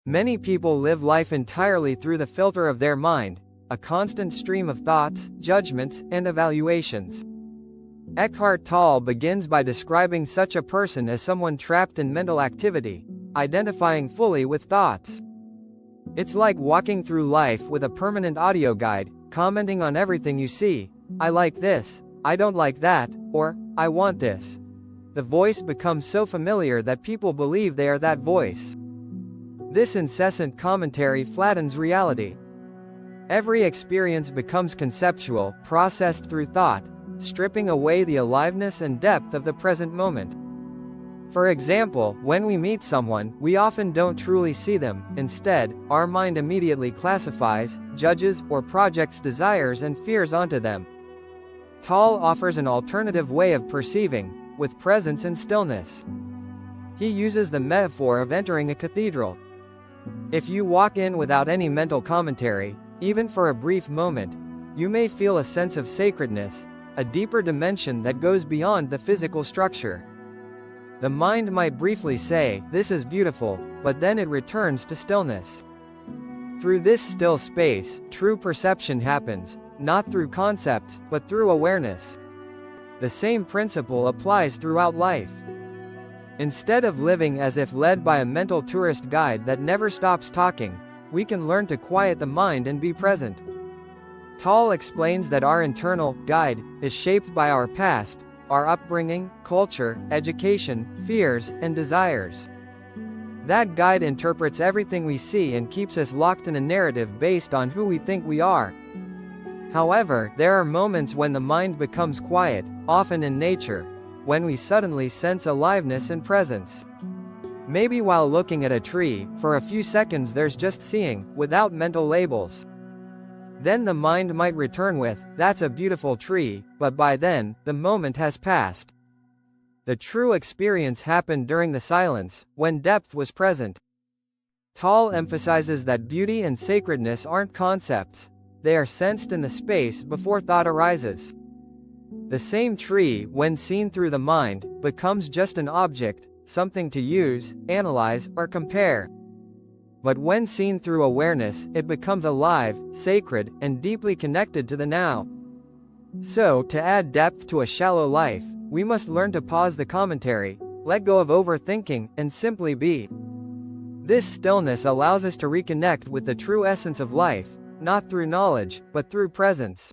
Many people live life entirely through the filter of their mind, a constant stream of thoughts, judgments, and evaluations. Eckhart Tolle begins by describing such a person as someone trapped in mental activity, identifying fully with thoughts. It's like walking through life with a permanent audio guide, commenting on everything you see. I like this, I don't like that, or, I want this. The voice becomes so familiar that people believe they are that voice. This incessant commentary flattens reality. Every experience becomes conceptual, processed through thought, stripping away the aliveness and depth of the present moment. For example, when we meet someone, we often don't truly see them. Instead, our mind immediately classifies, judges, or projects desires and fears onto them. Tolle offers an alternative way of perceiving, with presence and stillness. He uses the metaphor of entering a cathedral. If you walk in without any mental commentary, even for a brief moment, you may feel a sense of sacredness, a deeper dimension that goes beyond the physical structure. The mind might briefly say, "This is beautiful," but then it returns to stillness. Through this still space, true perception happens, not through concepts, but through awareness. The same principle applies throughout life. Instead of living as if led by a mental tourist guide that never stops talking, we can learn to quiet the mind and be present. Tolle explains that our internal guide is shaped by our past, our upbringing, culture, education, fears, and desires. That guide interprets everything we see and keeps us locked in a narrative based on who we think we are. However, there are moments when the mind becomes quiet, often in nature, when we suddenly sense aliveness and presence. Maybe while looking at a tree, for a few seconds there's just seeing, without mental labels. Then the mind might return with, "That's a beautiful tree," but by then, the moment has passed. The true experience happened during the silence, when depth was present. Tolle emphasizes that beauty and sacredness aren't concepts. They are sensed in the space before thought arises. The same tree, when seen through the mind, becomes just an object, something to use, analyze, or compare. But when seen through awareness, it becomes alive, sacred, and deeply connected to the now. So, to add depth to a shallow life, we must learn to pause the commentary, let go of overthinking, and simply be. This stillness allows us to reconnect with the true essence of life, not through knowledge, but through presence.